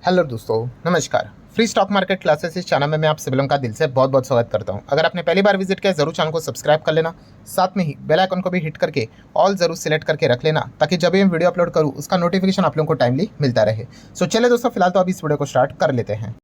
Hello दोस्तों, नमस्कार। Free stock market classes इस चैनल में मैं आप सभी लोगों का दिल से बहुत बहुत स्वागत करता हूं। अगर आपने पहली बार विजिट किया जरूर चैनल को सब्सक्राइब कर लेना, साथ में ही बेल आइकन को भी हिट करके ऑल जरूर सिलेक्ट करके रख लेना, ताकि जब भी मैं वीडियो अपलोड करूं उसका नोटिफिकेशन आप लोगों को टाइमली मिलता रहे। सो चलिए दोस्तों, फिलहाल तो अभी इस वीडियो को स्टार्ट कर लेते हैं।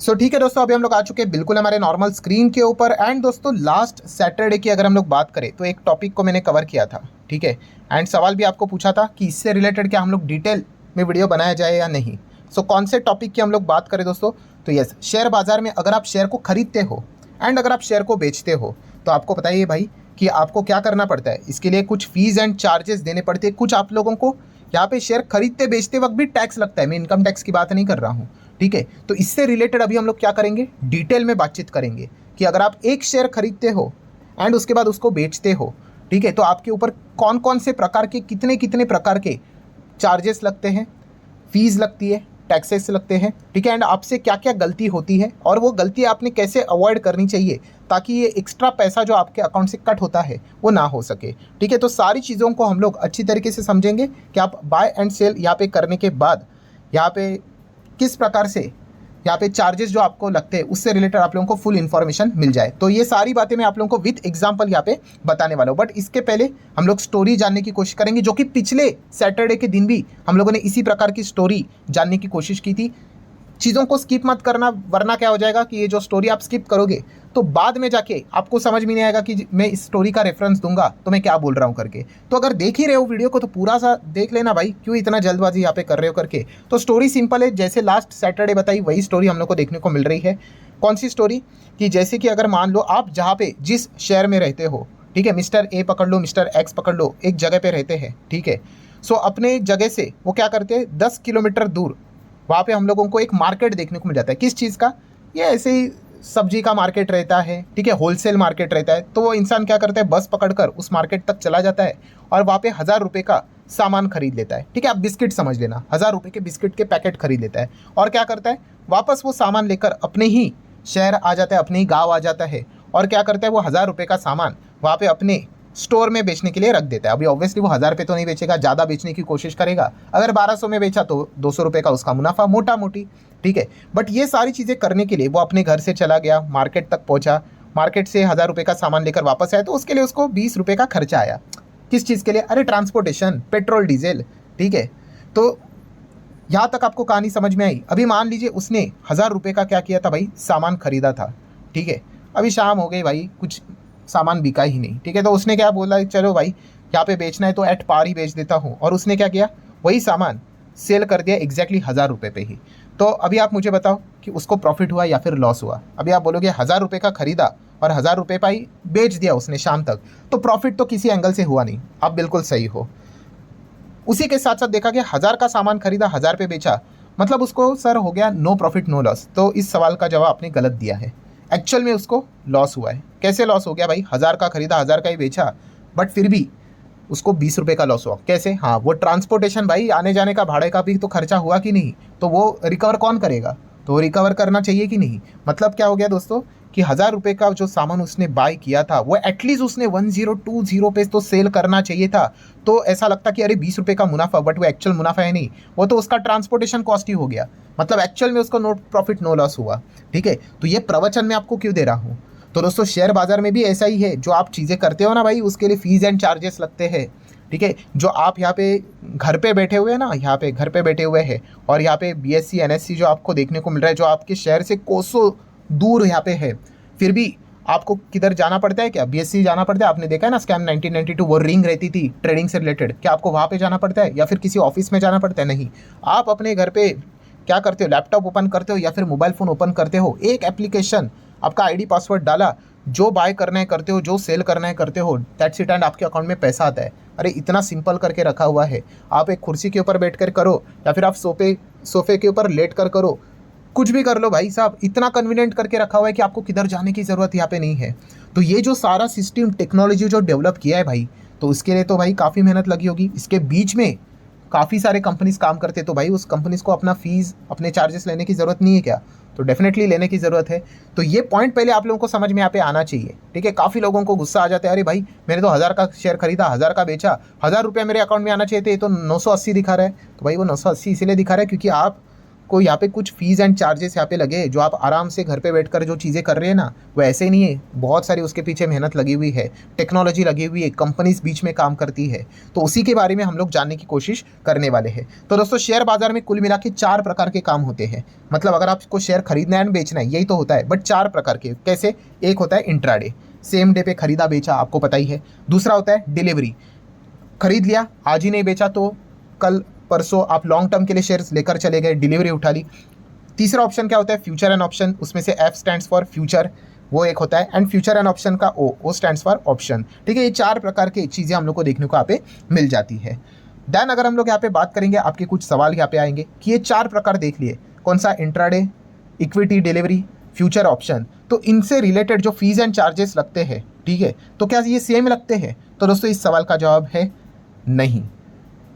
ठीक है दोस्तों, अभी हम लोग आ चुके हैं बिल्कुल हमारे नॉर्मल स्क्रीन के ऊपर। एंड दोस्तों, लास्ट सैटरडे की अगर हम लोग बात करें तो एक टॉपिक को मैंने कवर किया था, ठीक है। एंड सवाल भी आपको पूछा था कि इससे रिलेटेड क्या हम लोग डिटेल में वीडियो बनाया जाए या नहीं। कौन से टॉपिक की हम लोग बात करें दोस्तों, तो यस, शेयर बाजार में अगर आप शेयर को खरीदते हो एंड अगर आप शेयर को बेचते हो तो आपको बताइए भाई कि आपको क्या करना पड़ता है। इसके लिए कुछ फीस एंड चार्जेस देने पड़ते हैं। कुछ आप लोगों को यहाँ पे शेयर खरीदते बेचते वक्त भी टैक्स लगता है। मैं इनकम टैक्स की बात नहीं कर रहा हूँ, ठीक है। तो इससे रिलेटेड अभी हम लोग क्या करेंगे, डिटेल में बातचीत करेंगे कि अगर आप एक शेयर खरीदते हो एंड उसके बाद उसको बेचते हो, ठीक है, तो आपके ऊपर कौन कौन से प्रकार के कितने कितने प्रकार के चार्जेस लगते हैं, फीस लगती है, टैक्सेस लगते हैं, ठीक है। एंड आपसे क्या क्या गलती होती है और वो गलती आपने कैसे अवॉइड करनी चाहिए ताकि ये एक्स्ट्रा पैसा जो आपके अकाउंट से कट होता है वो ना हो सके, ठीक है। तो सारी चीज़ों को हम लोग अच्छी तरीके से समझेंगे कि आप बाय एंड सेल यहाँ पे करने के बाद यहाँ पे किस प्रकार से यहाँ पे चार्जेस जो आपको लगते हैं उससे रिलेटेड आप लोगों को फुल इन्फॉर्मेशन मिल जाए। तो ये सारी बातें मैं आप लोगों को विद एग्जांपल यहाँ पे बताने वाला हूँ। बट इसके पहले हम लोग स्टोरी जानने की कोशिश करेंगे, जो कि पिछले सैटरडे के दिन भी हम लोगों ने इसी प्रकार की स्टोरी जानने की कोशिश की थी। चीज़ों को स्किप मत करना, वरना क्या हो जाएगा कि ये जो स्टोरी आप स्किप करोगे तो बाद में जाके आपको समझ में नहीं आएगा कि मैं इस स्टोरी का रेफरेंस दूंगा तो मैं क्या बोल रहा हूँ करके। तो अगर देख ही रहे हो वीडियो को तो पूरा सा देख लेना भाई, क्यों इतना जल्दबाजी यहाँ पे कर रहे हो करके। तो स्टोरी सिंपल है, जैसे लास्ट सैटरडे बताई वही स्टोरी हम लोग को देखने को मिल रही है। कौन सी स्टोरी, कि जैसे कि अगर मान लो आप जहाँ पे जिस शहर में रहते हो, ठीक है, मिस्टर ए पकड़ लो, मिस्टर एक्स पकड़ लो, एक जगह पे रहते हैं, ठीक है। अपने जगह से वो क्या करते हैं, 10 किलोमीटर दूर वहाँ पे हम लोगों को एक मार्केट देखने को मिल जाता है। किस चीज़ का, ये ऐसे ही सब्जी का मार्केट रहता है, ठीक है, होलसेल मार्केट रहता है। तो वो इंसान क्या करता है, बस पकड़कर उस मार्केट तक चला जाता है और वहाँ पे 1000 रुपये का सामान खरीद लेता है, ठीक है। आप बिस्किट समझ लेना, 1000 रुपये के बिस्किट के पैकेट खरीद लेता है और क्या करता है, वापस वो सामान लेकर अपने ही शहर आ जाता है, अपने ही गाँव आ जाता है और क्या करता है, वो 1000 रुपये का सामान वहाँ पे अपने स्टोर में बेचने के लिए रख देता है। अभी ऑब्वियसली वो 1000 रुपये तो नहीं बेचेगा, ज़्यादा बेचने की कोशिश करेगा। अगर 1200 में बेचा तो 200 रुपये का उसका मुनाफा मोटा मोटी, ठीक है। बट ये सारी चीज़ें करने के लिए वो अपने घर से चला गया, मार्केट तक पहुंचा, मार्केट से 1000 रुपये का सामान लेकर वापस आया तो उसके लिए उसको 20 रुपये का खर्चा आया। किस चीज़ के लिए, अरे ट्रांसपोर्टेशन, पेट्रोल डीजल, ठीक है। तो यहाँ तक आपको कहानी समझ में आई। अभी मान लीजिए उसने 1000 रुपये का क्या किया था भाई, सामान खरीदा था, ठीक है। अभी शाम हो गई भाई, कुछ सामान बिका ही नहीं, ठीक है। तो उसने क्या बोला, चलो भाई यहाँ पे बेचना है तो एट पार ही बेच देता हूँ, और उसने क्या किया, वही सामान सेल कर दिया एग्जैक्टली 1000 रुपये पे ही। तो अभी आप मुझे बताओ कि उसको प्रॉफिट हुआ या फिर लॉस हुआ। अभी आप बोलोगे 1000 रुपये का खरीदा और 1000 रुपये पर ही बेच दिया उसने शाम तक, तो प्रॉफिट तो किसी एंगल से हुआ नहीं। आप बिल्कुल सही हो। उसी के साथ साथ देखा कि 1000 का सामान खरीदा, 1000 पे बेचा, मतलब उसको सर हो गया नो प्रॉफिट नो लॉस। तो इस सवाल का जवाब आपने गलत दिया है। एक्चुअल में उसको लॉस हुआ है। कैसे लॉस हो गया भाई, 1000 का खरीदा, 1000 का ही बेचा, बट फिर भी उसको 20 रुपये का लॉस हुआ। कैसे, हाँ, वो ट्रांसपोर्टेशन भाई, आने जाने का भाड़े का भी तो खर्चा हुआ कि नहीं, तो वो रिकवर कौन करेगा, तो रिकवर करना चाहिए कि नहीं। मतलब क्या हो गया दोस्तों कि 1000 रुपये का जो सामान उसने बाय किया था वो एटलीस्ट उसने 1020 पे तो सेल करना चाहिए था। तो ऐसा लगता कि अरे 20 रुपये का मुनाफा, बट वो एक्चुअल मुनाफा है नहीं, वो तो उसका ट्रांसपोर्टेशन कॉस्ट ही हो गया। मतलब एक्चुअल में उसको नो प्रॉफिट नो लॉस हुआ, ठीक है। तो ये प्रवचन मैं आपको क्यों दे रहा हूँ, तो दोस्तों शेयर बाजार में भी ऐसा ही है। जो आप चीज़ें करते हो ना भाई, उसके लिए फीस एंड चार्जेस लगते हैं, ठीक है। जो आप यहाँ पे घर पे बैठे हुए हैं ना, यहाँ पे घर पे बैठे हुए हैं और यहाँ पे बीएससी एनएससी जो आपको देखने को मिल रहा है, जो आपके शहर से कोसों दूर यहाँ पे है, फिर भी आपको किधर जाना पड़ता है, क्या बीएससी जाना पड़ता है। आपने देखा है ना स्कैम 1992, वो रिंग रहती थी ट्रेडिंग से रिलेटेड, क्या आपको वहाँ पे जाना पड़ता है या फिर किसी ऑफिस में जाना पड़ता है, नहीं। आप अपने घर पे क्या करते हो, लैपटॉप ओपन करते हो या फिर मोबाइल फ़ोन ओपन करते हो, एक एप्लीकेशन, आपका आईडी पासवर्ड डाला, जो बाय करना है करते हो, जो सेल करना है करते हो, दैट्स इट, एंड आपके अकाउंट में पैसा आता है। अरे इतना सिंपल करके रखा हुआ है। आप एक कुर्सी के ऊपर बैठ कर करो या फिर आप सोफे के ऊपर लेट कर करो, कुछ भी कर लो भाई साहब, इतना कन्वीनियंट करके रखा हुआ है कि आपको किधर जाने की ज़रूरत यहाँ पे नहीं है। तो ये जो सारा सिस्टम टेक्नोलॉजी जो डेवलप किया है भाई, तो उसके लिए तो भाई काफ़ी मेहनत लगी होगी। इसके बीच में काफ़ी सारे कंपनीज काम करते, तो भाई उस कंपनीज को अपना फीस, अपने चार्जेस लेने की ज़रूरत नहीं है क्या। तो डेफिनेटली लेने की ज़रूरत है। तो ये पॉइंट पहले आप लोगों को समझ में यहाँ पे आना चाहिए, ठीक है। काफ़ी लोगों को गुस्सा आ जाता है, अरे भाई मैंने तो 1000 का शेयर खरीदा, 1000 का बेचा, 1000 रुपया मेरे अकाउंट में आना चाहिए थे, ये तो 980 दिखा रहा है। तो भाई वो 980 इसीलिए दिखा रहा है क्योंकि आप को यहाँ पे कुछ फीस एंड चार्जेस यहाँ पे लगे, जो आप आराम से घर पे बैठकर जो चीज़ें कर रहे हैं ना, वो ऐसे ही नहीं है, बहुत सारी उसके पीछे मेहनत लगी हुई है, टेक्नोलॉजी लगी हुई है, कंपनीज बीच में काम करती है। तो उसी के बारे में हम लोग जानने की कोशिश करने वाले हैं। तो दोस्तों शेयर बाजार में कुल मिला के 4 प्रकार के काम होते हैं। मतलब अगर आपको शेयर खरीदना है एंड बेचना है यही तो होता है, बट 4 प्रकार के। कैसे? एक होता है इंट्राडे, सेम डे पे खरीदा बेचा, आपको पता ही है। दूसरा होता है डिलीवरी, खरीद लिया आज ही नहीं बेचा तो कल परसों आप लॉन्ग टर्म के लिए शेयर्स लेकर चले गए, डिलीवरी उठा ली। तीसरा ऑप्शन क्या होता है? फ्यूचर एंड ऑप्शन, उसमें से एफ स्टैंड्स फॉर फ्यूचर, वो एक होता है। एंड फ्यूचर एंड ऑप्शन का ओ स्टैंड्स फॉर ऑप्शन, ठीक है। ये 4 प्रकार की चीज़ें हम लोग को देखने को यहाँ पे मिल जाती है। देन अगर हम लोग यहाँ पे बात करेंगे, आपके कुछ सवाल यहाँ पे आएंगे कि ये 4 प्रकार देख लिए, कौन सा? Intraday, equity, delivery, future, option. तो इनसे रिलेटेड जो फीस एंड चार्जेस लगते हैं, ठीक है, तो क्या ये सेम लगते हैं? तो दोस्तों इस सवाल का जवाब है नहीं।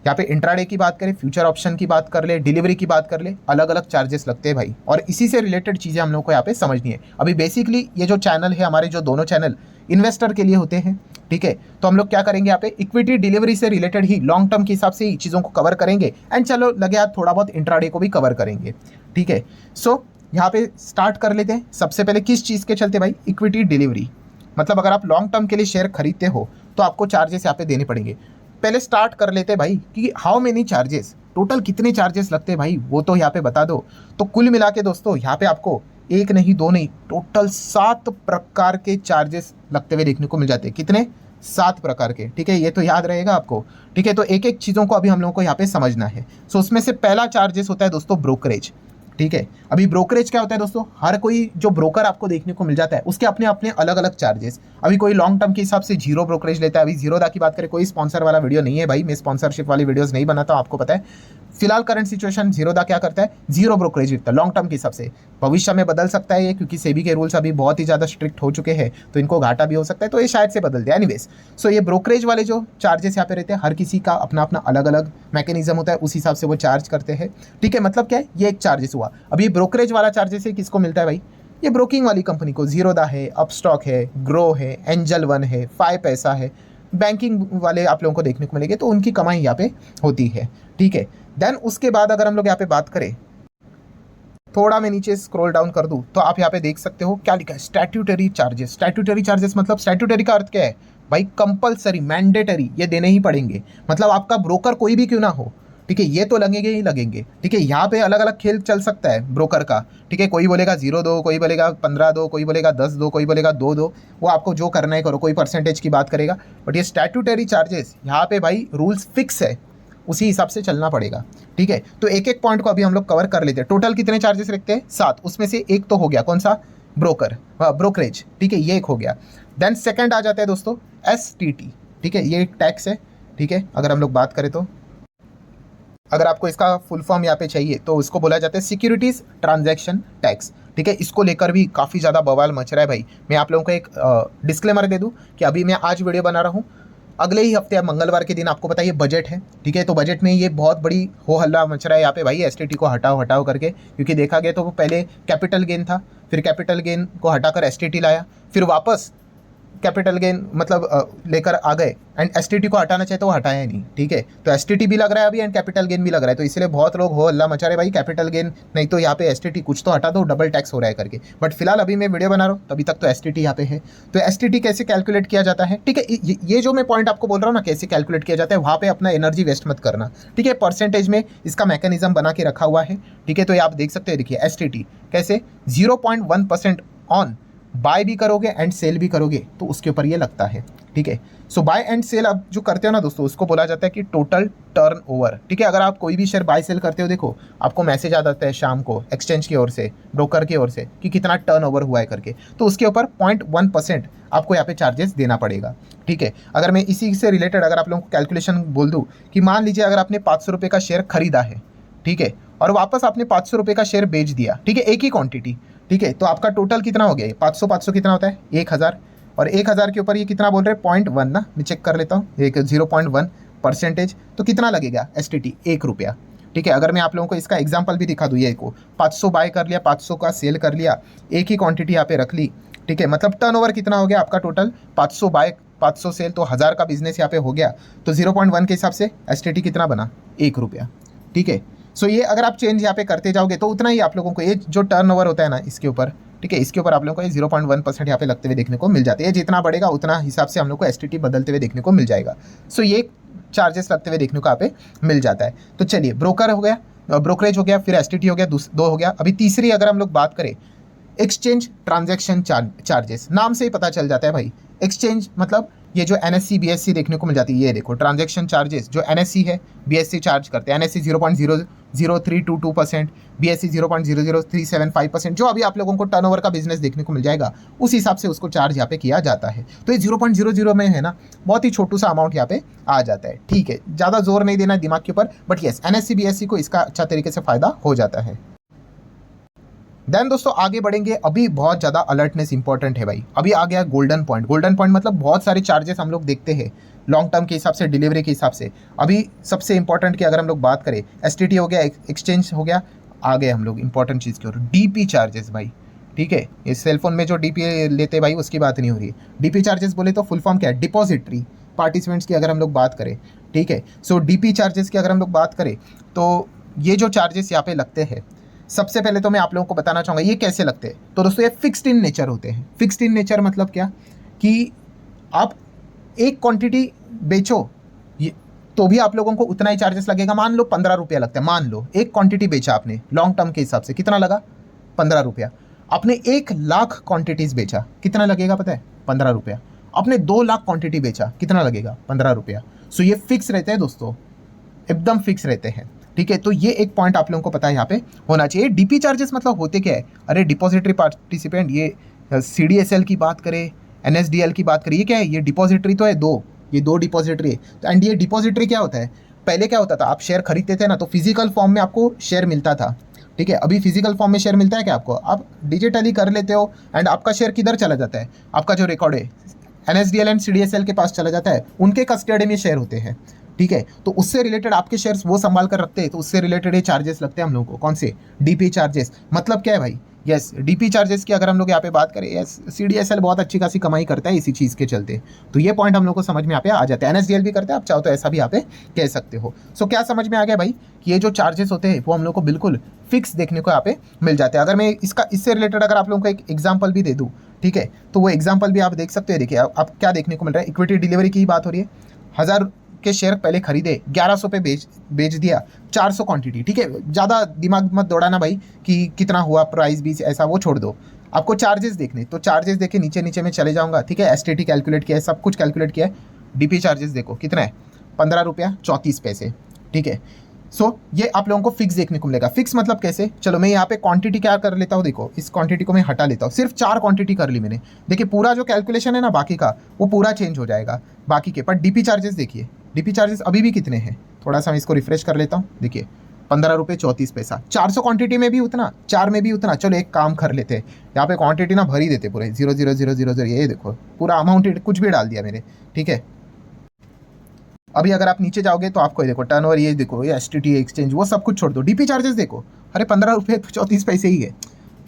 यहाँ पे इंट्राडे की बात करें, फ्यूचर ऑप्शन की बात कर ले, डिलीवरी की बात कर ले, अलग अलग चार्जेस लगते हैं भाई। और इसी से रिलेटेड चीज़ें हम लोग को यहाँ पे समझनी है। अभी बेसिकली ये जो चैनल है, हमारे जो दोनों चैनल इन्वेस्टर के लिए होते हैं, ठीक है। तो हम लोग क्या करेंगे यहाँ पे, इक्विटी डिलीवरी से रिलेटेड ही लॉन्ग टर्म के हिसाब से ही चीज़ों को कवर करेंगे। एंड चलो लगे हाथ थोड़ा बहुत इंट्राडे को भी कवर करेंगे, ठीक है। सो यहाँ पे स्टार्ट कर लेते हैं। सबसे पहले किस चीज़ के चलते भाई? Equity delivery. मतलब अगर आप लॉन्ग टर्म के लिए शेयर खरीदते हो तो आपको चार्जेस यहाँ पे देने पड़ेंगे। पहले स्टार्ट कर लेते हैं भाई कि हाउ मेनी चार्जेस, टोटल कितने चार्जेस लगते हैं भाई, वो तो यहाँ पे बता दो। तो कुल मिला के दोस्तों यहाँ पे आपको एक नहीं दो नहीं, टोटल 7 प्रकार के चार्जेस लगते हुए देखने को मिल जाते हैं। कितने? 7 प्रकार के, ठीक है। ये तो याद रहेगा आपको, ठीक है। तो एक एक चीज़ों को अभी हम लोगों को यहाँ पे समझना है। सो उसमें से पहला चार्जेस होता है दोस्तों ब्रोकरेज, ठीक है। अभी ब्रोकरेज क्या होता है दोस्तों? हर कोई जो ब्रोकर आपको देखने को मिल जाता है उसके अपने अपने अलग अलग चार्जेस। अभी कोई लॉन्ग टर्म के हिसाब से जीरो ब्रोकरेज लेता है। अभी जीरोदा की बात करें, कोई स्पॉन्सर वाला वीडियो नहीं है भाई, मैं स्पॉन्सरशिप वाली वीडियोस नहीं बनाता हूं, आपको पता है। फिलहाल करंट सिचुएशन जीरोदा क्या करता है? जीरो ब्रोकरेज लेता है लॉन्ग टर्म के हिसाब से। भविष्य में बदल सकता है ये, क्योंकि सेबी के रूल्स अभी बहुत ही ज़्यादा स्ट्रिक्ट हो चुके हैं, तो इनको घाटा भी हो सकता है, तो ये शायद से बदल दे। एनीवेज, सो ये ब्रोकरेज वाले जो चार्जेस यहाँ पे रहते हैं, हर किसी का अपना अपना अलग अलग मैकेनिज्म होता है, उस हिसाब से वो चार्ज करते हैं, ठीक है। मतलब क्या है? ये एक चार्जेस हुआ। अब ये ब्रोकरेज वाला चार्जेस है, किसको मिलता है भाई? ये ब्रोकिंग वाली कंपनी को। जीरोदा है, अपस्टॉक है, ग्रो है, एंजल वन है, 5 पैसा है, बैंकिंग वाले आप लोगों को देखने को मिलेंगे, तो उनकी कमाई यहाँ पे होती है, ठीक है। देन उसके बाद अगर हम लोग यहाँ पे बात करें, थोड़ा मैं नीचे स्क्रॉल डाउन कर दूं तो आप यहाँ पे देख सकते हो क्या लिखा है? Statutory charges. स्टैट्यूटरी चार्जेस मतलब स्टैट्यूटरी का अर्थ क्या है भाई? कंपलसरी, मैंडेटरी, ये देने ही पड़ेंगे। मतलब आपका ब्रोकर कोई भी क्यों ना हो, ठीक है, ये तो लगेंगे ही लगेंगे, ठीक है। यहाँ पे अलग अलग खेल चल सकता है ब्रोकर का, ठीक है। कोई बोलेगा 0 दो, कोई बोलेगा 15 दो, कोई बोलेगा 10 दो, कोई बोलेगा 2 दो, वो आपको जो करना है करो, कोई परसेंटेज की बात करेगा। बट ये स्टैट्यूटरी चार्जेस यहाँ पे भाई रूल्स फिक्स है, उसी हिसाब से चलना पड़ेगा, ठीक है। तो एक एक पॉइंट को अभी हम लोग कवर कर लेते हैं। टोटल कितने चार्जेस रखते हैं? 7। उसमें से एक तो हो गया कौन सा? ब्रोकरेज, ठीक है, ये एक हो गया। देन सेकंड आ जाता है दोस्तों STT, ठीक है, ये एक टैक्स है, ठीक है। अगर हम लोग बात करें तो अगर आपको इसका फुल फॉर्म यहाँ पे चाहिए तो इसको बोला जाता है सिक्योरिटीज ट्रांजैक्शन टैक्स, ठीक है। इसको लेकर भी काफ़ी ज़्यादा बवाल मच रहा है भाई। मैं आप लोगों को एक डिस्क्लेमर दे दूँ कि अभी मैं आज वीडियो बना रहा हूँ, अगले ही हफ्ते मंगलवार के दिन आपको पता है ये बजट है, ठीक है। तो बजट में ये बहुत बड़ी हो हल्ला मच रहा है यहाँ पे भाई, STT को हटाओ हटाओ करके, क्योंकि देखा गया तो वो पहले कैपिटल गेन था, फिर कैपिटल गेन को हटाकर STT लाया, फिर वापस कैपिटल गेन मतलब लेकर आ गए, एंड STT को हटाना चाहिए तो वो हटाया ही नहीं, ठीक है। तो STT भी लग रहा है अभी एंड कैपिटल गेन भी लग रहा है, तो इसलिए बहुत लोग हो हल्ला मचा रहे भाई भाई कैपिटल गेन नहीं तो यहाँ पे STT कुछ तो हटा दो, डबल टैक्स हो रहा है करके। बट फिलहाल अभी मैं वीडियो बना रहा हूँ, तभी तक तो STT यहाँ पे है। तो STT कैसे कैलकुलेट किया जाता है, ठीक है। ये जो मैं पॉइंट आपको बोल रहा हूँ ना, कैसे कैलकुलेट किया जाता है, वहाँ पे अपना एनर्जी वेस्ट मत करना, ठीक है। परसेंटेज में इसका मैकेनिज्म बना के रखा हुआ है, ठीक है। तो ये आप देख सकते हैं, देखिए STT कैसे 0.1% ऑन बाय भी करोगे एंड सेल भी करोगे तो उसके ऊपर ये लगता है, ठीक है। सो बाय एंड सेल आप जो करते हो ना दोस्तों, उसको बोला जाता है कि टोटल टर्न ओवर, ठीक है। अगर आप कोई भी शेयर बाय सेल करते हो, देखो आपको मैसेज आ जाता है शाम को एक्सचेंज की ओर से, ब्रोकर की ओर से, कि कितना टर्न ओवर हुआ है करके, तो उसके ऊपर 0.1% आपको यहाँ पे चार्जेस देना पड़ेगा, ठीक है। अगर मैं इसी से रिलेटेड अगर आप लोगों को कैलकुलेशन बोल दूँ कि मान लीजिए अगर आपने 500 रुपये का शेयर खरीदा है, ठीक है, और वापस आपने 500 रुपये का शेयर बेच दिया, ठीक है, एक ही क्वांटिटी, ठीक है। तो आपका टोटल कितना हो गया? 500 कितना होता है? 1000, और 1000 के ऊपर ये कितना बोल रहे हैं? 0.1 ना, मैं चेक कर लेता हूँ, एक 0.1%, तो कितना लगेगा STT? 1 रुपया, ठीक है, अगर मैं आप लोगों को इसका एग्जांपल भी दिखा दूँ, ये को 500 बाय कर लिया, 500 का सेल कर लिया, एक ही क्वांटिटी यहाँ पे रख ली, ठीक है, मतलब टर्नओवर कितना हो गया आपका टोटल, 500 बाय 500 सेल, तो 1000 का बिजनेस यहाँ पे हो गया। तो 0.1 के हिसाब से एसटीटी कितना बना, 1 रुपया। ठीक है, सो ये अगर आप चेंज यहाँ पे करते जाओगे तो उतना ही आप लोगों को ये जो टर्नओवर होता है ना इसके ऊपर, ठीक है, इसके ऊपर आप लोगों को ये 0.1% यहाँ पे लगते हुए देखने को मिल जाते हैं। जितना बढ़ेगा उतना हिसाब से हम लोग को एसटीटी बदलते हुए देखने को मिल जाएगा। सो ये चार्जेस लगते हुए देखने को यहाँ पे मिल जाता है। तो चलिए, ब्रोकर हो गया, ब्रोकरेज हो गया, फिर एसटीटी हो गया, 2 हो गया। अभी तीसरी अगर हम लोग बात करें, एक्सचेंज ट्रांजैक्शन चार्जेस, नाम से ही पता चल जाता है भाई। एक्सचेंज मतलब ये जो एनएससी बीएससी देखने को मिल जाती है, ये देखो ट्रांजैक्शन चार्जेस जो एनएससी है बीएससी चार्ज करते हैं। एनएससी 0.00322%, बीएससी 0.00375%, जो अभी आप लोगों को टर्नओवर का बिजनेस देखने को मिल जाएगा उस हिसाब से उसको चार्ज यहाँ पे किया जाता है। तो ये 0.00 में है ना, बहुत ही छोटू सा अमाउंट यहाँ पे आ जाता है। ठीक है, ज़्यादा जोर नहीं देना दिमाग के ऊपर, बट येस एनएससी बीएससी को इसका अच्छा तरीके से फायदा हो जाता है। देन दोस्तों आगे बढ़ेंगे, अभी बहुत ज़्यादा अलर्टनेस इंपॉर्टेंट है भाई। अभी आ गया गोल्डन पॉइंट। गोल्डन पॉइंट मतलब बहुत सारे चार्जेस हम लोग देखते हैं लॉन्ग टर्म के हिसाब से, डिलीवरी के हिसाब से। अभी सबसे इंपॉर्टेंट की अगर हम लोग बात करें, एसटीटी हो गया, एक्सचेंज हो गया, आ गए हम लोग इंपॉर्टेंट चीज़ की ओर, डीपी चार्जेस भाई। ठीक है, ये सेलफोन में जो डीपी लेते भाई उसकी बात नहीं हो रही है। डीपी चार्जेस बोले तो फुल फॉर्म क्या है, डिपॉजिटरी पार्टिसिपेंट्स की अगर हम लोग बात करें, ठीक है। सो डीपी चार्जेस की अगर हम लोग बात करें तो ये जो चार्जेस यहाँ पे लगते हैं, सबसे पहले तो मैं आप लोगों को बताना चाहूँगा ये कैसे लगते हैं। तो दोस्तों ये फिक्स्ड इन नेचर होते हैं। फिक्स्ड इन नेचर मतलब क्या, कि आप एक क्वांटिटी बेचो ये तो भी आप लोगों को उतना ही चार्जेस लगेगा। मान लो 15 रुपया लगता है, मान लो एक क्वांटिटी बेचा आपने लॉन्ग टर्म के हिसाब से, कितना लगा, 15 रुपया। आपने 1 लाख क्वांटिटीज़ बेचा, कितना लगेगा पता है, 15 रुपया। आपने 2 लाख क्वांटिटी बेचा, कितना लगेगा, 15 रुपया। सो ये फिक्स रहते हैं दोस्तों, एकदम फिक्स रहते हैं। ठीक है, तो ये एक पॉइंट आप लोगों को पता है यहाँ पे होना चाहिए। डीपी चार्जेस मतलब होते क्या है, अरे डिपॉजिटरी पार्टिसिपेंट, ये सीडीएसएल की बात करें, एनएसडीएल की बात करें, ये क्या है, ये डिपॉजिटरी तो है ये दो डिपॉजिटरी है। तो एंड ये डिपॉजिटरी क्या होता है, पहले क्या होता था, आप शेयर खरीदते थे ना तो फिजिकल फॉर्म में आपको शेयर मिलता था। ठीक है, अभी फिजिकल फॉर्म में शेयर मिलता है क्या आपको, आप डिजिटली कर लेते हो एंड आपका शेयर किधर चला जाता है, आपका जो रिकॉर्ड है एनएसडीएल एंड सीडीएसएल के पास चला जाता है, उनके कस्टडी में शेयर होते हैं। ठीक है, तो उससे रिलेटेड आपके शेयर्स वो संभाल कर रखते हैं, तो उससे रिलेटेड ये चार्जेस लगते हैं हम लोगों को। कौन से, डीपी चार्जेस। मतलब क्या है भाई, यस डीपी चार्जेस की अगर हम लोग यहाँ पे बात करें, यस सीडीएसएल बहुत अच्छी खासी कमाई करता है इसी चीज़ के चलते। तो ये पॉइंट हम लोग को समझ में यहाँ पे आ जाता है। एनएसडीएल भी करते हैं, आप चाहो तो ऐसा भी यहाँ पे कह सकते हो। सो क्या समझ में आ गया भाई, कि ये जो चार्जेस होते हैं वो हम लोग को बिल्कुल फिक्स देखने को यहाँ पे मिल जाते हैं। अगर मैं इससे रिलेटेड अगर आप लोगों को एक एग्जाम्पल भी दे दूँ, ठीक है, तो वो एग्जाम्पल भी आप देख सकते हैं। देखिए आप क्या देखने को मिल रहा है, इक्विटी डिलीवरी की बात हो रही है। 1000 के शेयर पहले खरीदे, 1100 पे बेच दिया, 400 क्वांटिटी। ठीक है, ज़्यादा दिमाग मत दौड़ाना भाई कि कितना हुआ प्राइस भी, ऐसा वो छोड़ दो। आपको चार्जेस देखने, तो चार्जेस देखे नीचे में चले जाऊंगा। ठीक है, एसटीटी कैलकुलेट किया है, सब कुछ कैलकुलेट किया है। डीपी चार्जेस देखो कितना है, 15 रुपया 34 पैसे। ठीक है, सो ये आप लोगों को फिक्स देखने को मिलेगा। फिक्स मतलब कैसे, चलो मैं यहाँ पे क्वांटिटी क्या कर लेता हूँ, देखो इस क्वांटिटी को मैं हटा लेता हूँ, सिर्फ 4 क्वांटिटी कर ली मैंने। देखिए पूरा जो कैलकुलेशन है ना बाकी का, वो पूरा चेंज हो जाएगा बाकी के। पर डीपी चार्जेस देखिए, डीपी चार्जेस अभी भी कितने हैं, थोड़ा सा मैं इसको रिफ्रेश कर लेता हूँ। देखिए 15 रुपये 34 पैसा। 400 क्वांटिटी में भी उतना, 4 में भी उतना। चलो एक काम कर लेते हैं, यहाँ पे क्वांटिटी ना भर ही देते पूरे 00000, ये देखो पूरा अमाउंट कुछ भी डाल दिया मैंने। ठीक है, अभी अगर आप नीचे जाओगे तो आपको ये देखो टर्नओवर, ये देखो ये एसटीटी एक्सचेंज, वो सब कुछ छोड़ दो, डीपी चार्जेस देखो, अरे 15 रुपये 34 पैसे ही है।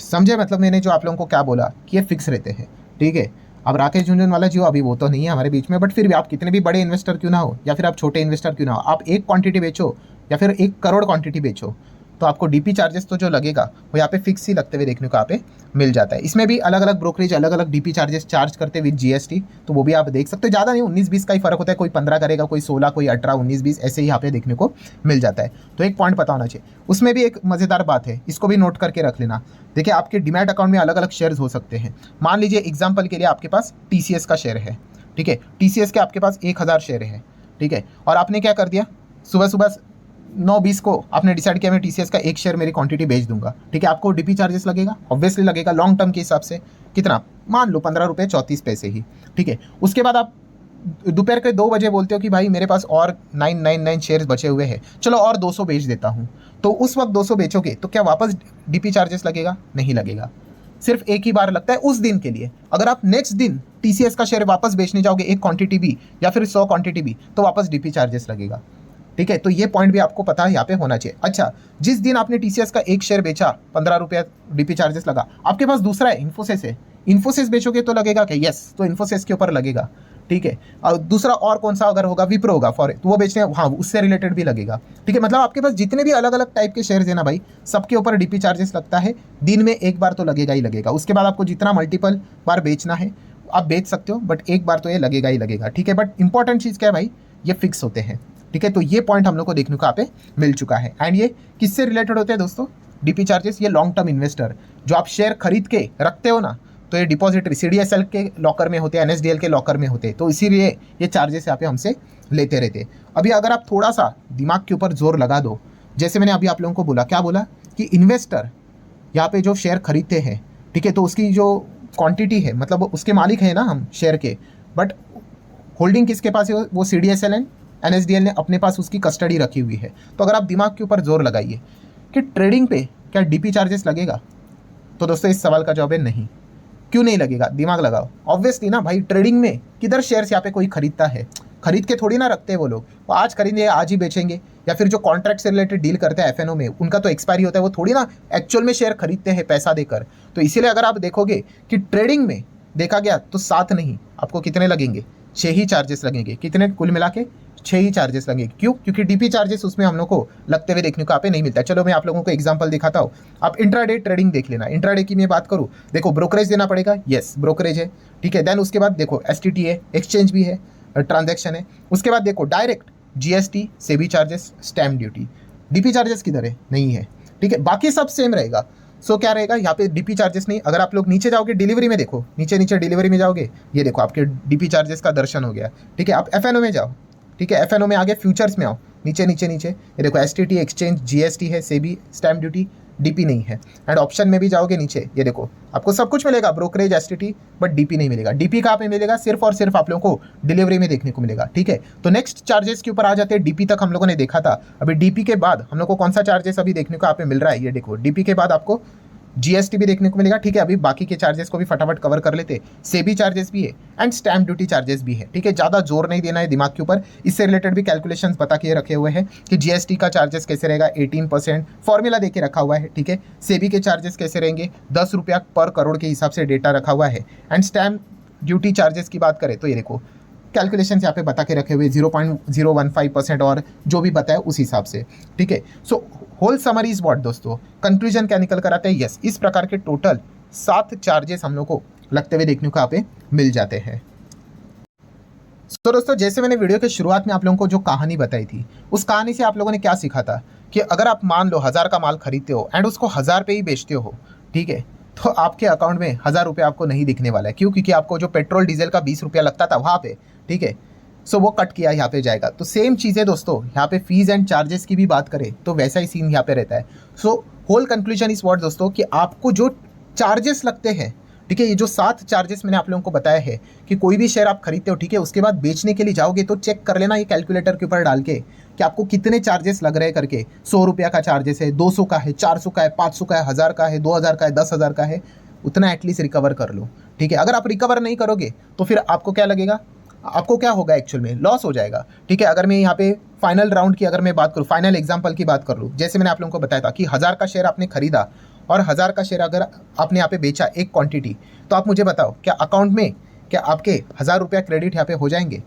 समझे मतलब मैंने जो आप लोगों को क्या बोला कि ये फिक्स रहते हैं। ठीक है, अब राकेश झुनझुनवाला जी हो, अभी वो तो नहीं है हमारे बीच में, बट फिर भी आप कितने भी बड़े इन्वेस्टर क्यों ना हो, या फिर आप छोटे इन्वेस्टर क्यों ना हो, आप 1 क्वांटिटी बेचो या फिर 1 करोड़ क्वांटिटी बेचो, तो आपको डीपी चार्जेस तो जो लगेगा वो यहाँ पे फिक्स ही लगते हुए देखने को यहाँ पे मिल जाता है। इसमें भी अलग अलग ब्रोकरेज अलग अलग डीपी चार्जेस चार्ज करते विद जीएसटी, तो वो भी आप देख सकते हो। ज़्यादा नहीं, 19-20 का ही फर्क होता है, कोई 15 करेगा, कोई 16, कोई 18, 19-20 ऐसे ही यहाँ पे देखने को मिल जाता है। तो एक पॉइंट पता होना चाहिए। उसमें भी एक मज़ेदार बात है, इसको भी नोट करके रख लेना। देखिए आपके डीमैट अकाउंट में अलग अलग शेयर्स हो सकते हैं। मान लीजिए एग्जाम्पल के लिए आपके पास टीसीएस का शेयर है। ठीक है, टीसीएस के आपके पास 1000 शेयर है। ठीक है, और आपने क्या कर दिया, सुबह सुबह 9:20 को आपने डिसाइड किया मैं टीसीएस का 1 शेयर मेरी क्वांटिटी बेच दूंगा। ठीक है, आपको डीपी चार्जेस लगेगा, ऑब्वियसली लगेगा लॉन्ग टर्म के हिसाब से। कितना, मान लो 15 रुपये 34 पैसे ही। ठीक है, उसके बाद आप दोपहर के 2 बजे बोलते हो कि भाई मेरे पास और 999 शेयर्स बचे हुए हैं, चलो और 200 बेच देता हूँ। तो उस वक्त 200 बेचोगे तो क्या वापस डीपी चार्जेस लगेगा, नहीं लगेगा। सिर्फ एक ही बार लगता है उस दिन के लिए। अगर आप नेक्स्ट दिन टीसीएस का शेयर वापस बेचने जाओगे, 1 क्वांटिटी भी या फिर 100 क्वांटिटी भी, तो वापस डीपी चार्जेस लगेगा। ठीक है, तो ये पॉइंट भी आपको पता है यहाँ पे होना चाहिए। अच्छा, जिस दिन आपने टीसीएस का एक शेयर बेचा 15 रुपया डीपी चार्जेस लगा, आपके पास दूसरा है इन्फोसिस है, इन्फोसिस बेचोगे तो लगेगा क्या? यस, तो इन्फोसिस के ऊपर लगेगा। ठीक है, और दूसरा और कौन सा अगर होगा, विप्रो होगा फॉर, तो वो बेचने, हाँ उससे रिलेटेड भी लगेगा। ठीक है, मतलब आपके पास जितने भी अलग अलग टाइप के शेयर्स है ना भाई, सबके ऊपर डीपी चार्जेस लगता है, दिन में एक बार तो लगेगा ही लगेगा। उसके बाद आपको जितना मल्टीपल बार बेचना है आप बेच सकते हो, बट एक बार तो ये लगेगा ही लगेगा। ठीक है, बट इंपॉर्टेंट चीज़ क्या है भाई, ये फिक्स होते हैं। ठीक है, तो ये पॉइंट हम लोग को देखने को यहाँ पे मिल चुका है। एंड ये किससे रिलेटेड होते हैं दोस्तों, डीपी चार्जेस? ये लॉन्ग टर्म इन्वेस्टर जो आप शेयर खरीद के रखते हो ना, तो ये डिपॉजिटरी सीडीएसएल के लॉकर में होते हैं, एनएसडीएल के लॉकर में होते हैं, तो इसीलिए ये चार्जेस यहाँ पे हमसे लेते रहते। अभी अगर आप थोड़ा सा दिमाग के ऊपर जोर लगा दो, जैसे मैंने अभी आप लोगों को बोला, क्या बोला कि इन्वेस्टर यहाँ पे जो शेयर खरीदते हैं, ठीक है, तो उसकी जो क्वांटिटी है, मतलब उसके मालिक है ना हम शेयर के, बट होल्डिंग किसके पास है? वो सीडीएसएल एंड एनएसडीएल ने अपने पास उसकी कस्टडी रखी हुई है। तो अगर आप दिमाग के ऊपर जोर लगाइए कि ट्रेडिंग पे क्या डीपी चार्जेस लगेगा, तो दोस्तों इस सवाल का जवाब है नहीं। क्यों नहीं लगेगा? दिमाग लगाओ। ऑब्वियसली ना भाई, ट्रेडिंग में किधर शेयर्स यहाँ पे कोई खरीदता है? खरीद के थोड़ी ना रखते हैं वो लोग, वो आज खरीदेंगे आज ही बेचेंगे। या फिर जो कॉन्ट्रैक्ट से रिलेटेड डील करते हैं एफएनओ में, उनका तो एक्सपायरी होता है, वो थोड़ी ना एक्चुअल में शेयर खरीदते हैं पैसा देकर। तो इसीलिए अगर आप देखोगे कि ट्रेडिंग में देखा गया तो 7 नहीं, आपको कितने लगेंगे? 6 ही चार्जेस लगेंगे। कितने कुल मिला के? 6 ही चार्जेस लगेंगे। क्यों? क्योंकि डीपी चार्जेस उसमें हम लोग को लगते हुए देखने को यहाँ पे नहीं मिलता है। चलो मैं आप लोगों को एग्जांपल दिखाता हूँ। आप इंट्राडे ट्रेडिंग देख लेना। इंट्राडे की मैं बात करूँ, देखो ब्रोकरेज देना पड़ेगा, यस ब्रोकरेज है, ठीक है। देन उसके बाद देखो एसटीटी है, एक्सचेंज भी है, ट्रांजैक्शन है। उसके बाद देखो direct GST, SEBI charges, stamp duty. DP charges किधर है? नहीं है, ठीक है। बाकी सब सेम रहेगा। सो क्या रहेगा यहाँ पे? डीपी चार्जेस नहीं। अगर आप लोग नीचे जाओगे डिलीवरी में, देखो नीचे नीचे डिलीवरी में जाओगे, ये देखो आपके डीपी चार्जेस का दर्शन हो गया, ठीक है। आप एफएनओ में जाओ, ठीक है, एफएनओ में आगे फ्यूचर्स में आओ, नीचे नीचे नीचे ये देखो एसटीटी, एक्सचेंज, जीएसटी है, सेबी, स्टैम्प ड्यूटी, डीपी नहीं है। एंड ऑप्शन में भी जाओगे नीचे, ये देखो आपको सब कुछ मिलेगा, ब्रोकरेज, एसटीटी, बट डीपी नहीं मिलेगा। डीपी कहाँ पे मिलेगा? सिर्फ और सिर्फ आप लोगों को डिलीवरी में देखने को मिलेगा, ठीक है। तो नेक्स्ट चार्जेस के ऊपर आ जाते हैं। डीपी तक हम लोगों ने देखा था। अभी डीपी के बाद हम लोग को कौन सा चार्जेस अभी देखने को यहाँ पे मिल रहा है? ये देखो डीपी के बाद आपको जीएसटी भी देखने को मिलेगा, ठीक है। अभी बाकी के चार्जेस को भी फटाफट कवर कर लेते। सेबी चार्जेस भी है एंड स्टैम्प ड्यूटी चार्जेस भी है, ठीक है। ज़्यादा जोर नहीं देना है दिमाग के ऊपर। इससे रिलेटेड भी कैलकुलेशंस बता के रखे हुए हैं कि जीएसटी का चार्जेस कैसे रहेगा, 18% फॉर्मूला दे के रखा हुआ है, ठीक है। सेबी के चार्जेस कैसे रहेंगे, 10 रुपया पर करोड़ के हिसाब से डेटा रखा हुआ है। एंड स्टैम्प ड्यूटी चार्जेस की बात करें तो ये देखो कैलकुलेशन यहाँ पे बता के रखे हुए 0.015% और जो भी बताया उस हिसाब से, ठीक है। So whole summary is what दोस्तों, कंक्लूजन क्या निकल कर आते हैं? यस, इस प्रकार के टोटल 7 चार्जेस हम लोग को लगते हुए देखने को यहाँ पे मिल जाते हैं। तो दोस्तों जैसे मैंने वीडियो के शुरुआत में आप लोगों को जो कहानी बताई थी, उस कहानी से आप लोगों ने क्या सीखा था कि अगर आप मान लो 1000 का माल खरीदते हो एंड उसको 1000 पे ही बेचते हो, ठीक है, तो आपके अकाउंट में 1000 रुपये आपको नहीं दिखने वाला है। क्यों? क्योंकि आपको जो पेट्रोल डीजल का 20 रुपया लगता था वहाँ पे, ठीक है, सो वो कट किया यहाँ पे जाएगा। तो सेम चीज़ है दोस्तों, यहाँ पे फीस एंड चार्जेस की भी बात करें तो वैसा ही सीन यहाँ पे रहता है। सो होल कंक्लूजन इस व्हाट दोस्तों कि आपको जो चार्जेस लगते हैं, ठीक है, ये जो 7 चार्जेस मैंने आप लोगों को बताया है कि कोई भी शेयर आप खरीदते हो, ठीक है, उसके बाद बेचने के लिए जाओगे तो चेक कर लेना ये कैलकुलेटर के ऊपर डाल के कि आपको कितने चार्जेस लग रहे हैं करके। 100 रुपया का चार्जेस है, 200 का है, 400 का है, 500 का है, 1000 का है, 2000 का है, 10,000 का है, उतना एटलीस्ट रिकवर कर लो, ठीक है। अगर आप रिकवर नहीं करोगे तो फिर आपको क्या लगेगा? आपको क्या होगा? एक्चुअल में लॉस हो जाएगा, ठीक है। अगर मैं यहाँ पे फाइनल राउंड की अगर मैं बात करूँ, फाइनल एग्जांपल की बात कर लूँ, जैसे मैंने आप लोगों को बताया था कि 1000 का शेयर आपने खरीदा और 1000 का शेयर अगर आपने यहाँ पे बेचा एक क्वांटिटी, तो आप मुझे बताओ क्या अकाउंट में क्या आपके 1000 रुपया क्रेडिट यहाँ पे हो जाएंगे?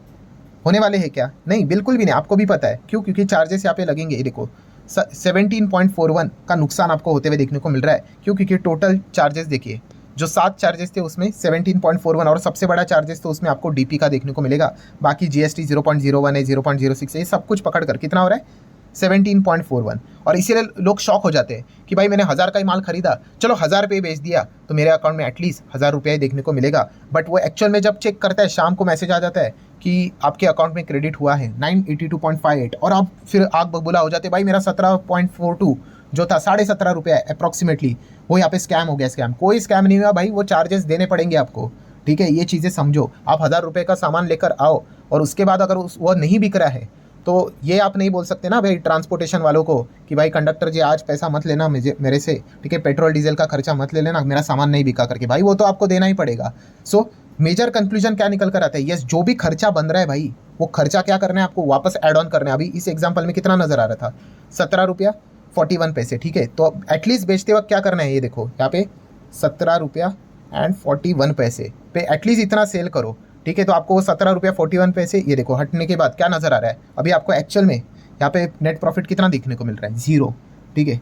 होने वाले हैं क्या? नहीं, बिल्कुल भी नहीं। आपको भी पता है क्यों? क्योंकि चार्जेस यहाँ पे लगेंगे। ये देखो 17.41 का नुकसान आपको होते हुए देखने को मिल रहा है। क्यों? क्योंकि टोटल चार्जेस देखिए, जो 7 चार्जेस थे उसमें 17.41 और सबसे बड़ा चार्जेस तो उसमें आपको डीपी का देखने को मिलेगा। बाकी जीएसटी 0.01 है, 0.06 है, ये सब कुछ पकड़ कर कितना हो रहा है? 17.41। और इसीलिए लोग शॉक हो जाते हैं कि भाई मैंने 1000 का ही माल खरीदा, चलो 1000 रुपये बेच दिया तो मेरे अकाउंट में एटलीस्ट 1000 रुपया ही देखने को मिलेगा। बट वो एक्चुअल में जब चेक करता है, शाम को मैसेज आ जाता है कि आपके अकाउंट में क्रेडिट हुआ है 982.58 और आप फिर आग बबूला हो जाते, भाई मेरा 17.42 जो था 17.5 रुपया अप्रॉक्सीमेटली, वो यहाँ पे स्कैम हो गया। स्कैम कोई स्कैम नहीं हुआ भाई, वो चार्जेस देने पड़ेंगे आपको, ठीक है। ये चीज़ें समझो। आप 1000 रुपये का सामान लेकर आओ और उसके बाद अगर वो नहीं बिक रहा है तो ये आप नहीं बोल सकते ना भाई ट्रांसपोर्टेशन वालों को कि भाई कंडक्टर जी आज पैसा मत लेना मेरे से, ठीक है, पेट्रोल डीजल का खर्चा मत ले लेना, मेरा सामान नहीं बिका करके। भाई वो तो आपको देना ही पड़ेगा। सो मेजर कंक्लूजन क्या निकल कर आता है, यस जो भी खर्चा बन रहा है भाई, वो खर्चा क्या करना है आपको वापस ऐड ऑन करना है। अभी इस एग्जांपल में कितना नजर आ रहा था, 17 रुपया 41 पैसे, ठीक है। तो एटलीस्ट बेचते वक्त क्या करना है, ये देखो यहाँ पे 17 रुपया 41 पैसे पे एटलीस्ट इतना सेल करो, ठीक है। तो आपको वो 17 रुपया 41 पैसे, ये देखो हटने के बाद क्या नजर आ रहा है, अभी आपको एक्चुअल में यहाँ पे नेट प्रॉफिट कितना देखने को मिल रहा है, 0, ठीक है।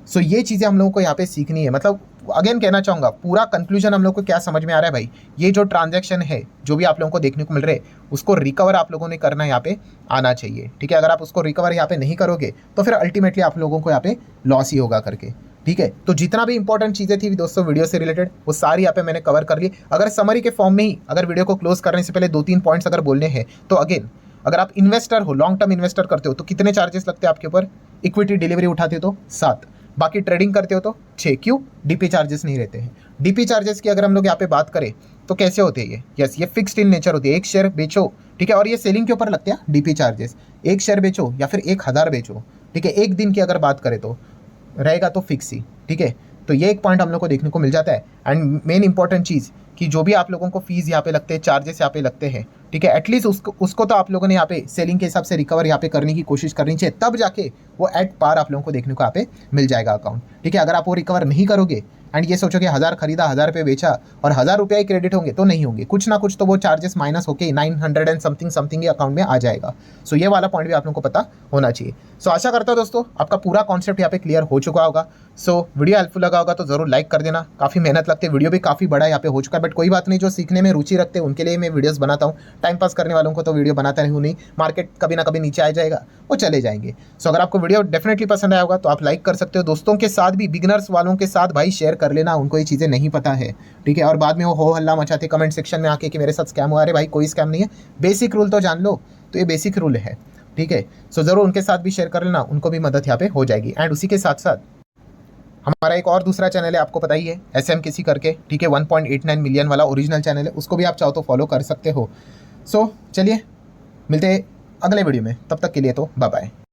सो ये चीज़ें हम लोगों को यहाँ पे सीखनी है। मतलब अगेन कहना चाहूँगा, पूरा कंक्लूजन हम लोग को क्या समझ में आ रहा है भाई, ये जो ट्रांजैक्शन है जो भी आप लोगों को देखने को मिल रहे हैं उसको रिकवर आप लोगों ने करना यहाँ पे आना चाहिए, ठीक है। अगर आप उसको रिकवर यहाँ पे नहीं करोगे तो फिर अल्टीमेटली आप लोगों को यहाँ पे लॉस ही होगा करके, ठीक है। तो जितना भी इंपॉर्टेंट चीज़ें थी दोस्तों वीडियो से रिलेटेड वो सारी यहाँ पे मैंने कवर कर ली। अगर समरी के फॉर्म में ही अगर वीडियो को क्लोज करने से पहले 2-3 पॉइंट्स अगर बोलने हैं तो अगेन, अगर आप इन्वेस्टर हो, लॉन्ग टर्म इन्वेस्टर करते हो तो कितने चार्जेस लगते हैं आपके ऊपर, इक्विटी डिलीवरी उठाते हो तो 7, बाकी ट्रेडिंग करते हो तो 6, क्यों, डीपी चार्जेस नहीं रहते हैं। डीपी चार्जेस की अगर हम लोग यहाँ पे बात करें तो कैसे होते हैं ये, यस ये फिक्स्ड इन नेचर होती है, एक शेयर बेचो, ठीक है। और ये सेलिंग के ऊपर लगते हैं डीपी चार्जेस, एक शेयर बेचो या फिर 1000 बेचो, ठीक है। एक दिन की अगर बात करें तो रहेगा तो फिक्स ही, ठीक है। तो ये एक पॉइंट हम लोग को देखने को मिल जाता है। एंड मेन इंपॉर्टेंट चीज़ कि जो भी आप लोगों को फीस यहाँ पे लगते हैं, चार्जेस यहाँ पे लगते हैं, ठीक है, एटलीस्ट उसको तो आप लोगों ने यहाँ पे सेलिंग के हिसाब से रिकवर यहाँ पे करने की कोशिश करनी चाहिए, तब जाके वो एट पार आप लोगों को देखने को यहाँ पे मिल जाएगा अकाउंट, ठीक है। अगर आप वो रिकवर नहीं करोगे एंड ये सोचोगे 1000 खरीदा 1000 रुपये बेचा और 1000 रुपया ही क्रेडिट होंगे, तो नहीं होंगे, कुछ ना कुछ तो वो चार्जेस माइनस होके 900 एंड समथिंग ये अकाउंट में आ जाएगा। सो ये वाला पॉइंट भी आप लोगों को पता होना चाहिए। सो आशा करता हूँ दोस्तों आपका पूरा कॉन्सेप्ट यहाँ पे क्लियर हो चुका होगा। सो वीडियो हेल्पफुल लगा होगा तो जरूर लाइक कर देना। काफ़ी मेहनत लगती है, वीडियो भी काफ़ी बड़ा यहाँ पे हो चुका है, बट कोई बात नहीं, जो सीखने में रुचि रखते हैं उनके लिए मैं वीडियोस बनाता हूँ। टाइम पास करने वालों को तो वीडियो बनाता रहूँ नहीं, मार्केट कभी ना कभी नीचे आ जाएगा, वो चले जाएंगे। सो अगर आपको वीडियो डेफिनेटली पसंद आया होगा तो आप लाइक कर सकते हो, दोस्तों के साथ भी, बिगिनर्स वालों के साथ भाई शेयर कर लेना, उनको ये चीज़ें नहीं पता है, ठीक है। और बाद में वो हो हल्ला मचाते कमेंट सेक्शन में आके कि मेरे साथ स्कैम हुआ, अरे भाई कोई स्कैम नहीं है, बेसिक रूल तो जान लो, तो ये बेसिक रूल है, ठीक है। सो ज़रूर उनके साथ भी शेयर कर लेना, उनको भी मदद यहाँ पे हो जाएगी। एंड उसी के साथ साथ हमारा एक और दूसरा चैनल है, आपको पता ही है, SM किसी करके, ठीक है, 1.89 मिलियन वाला ओरिजिनल चैनल है, उसको भी आप चाहो तो फॉलो कर सकते हो। सो चलिए मिलते हैं अगले वीडियो में, तब तक के लिए तो बाय बाय।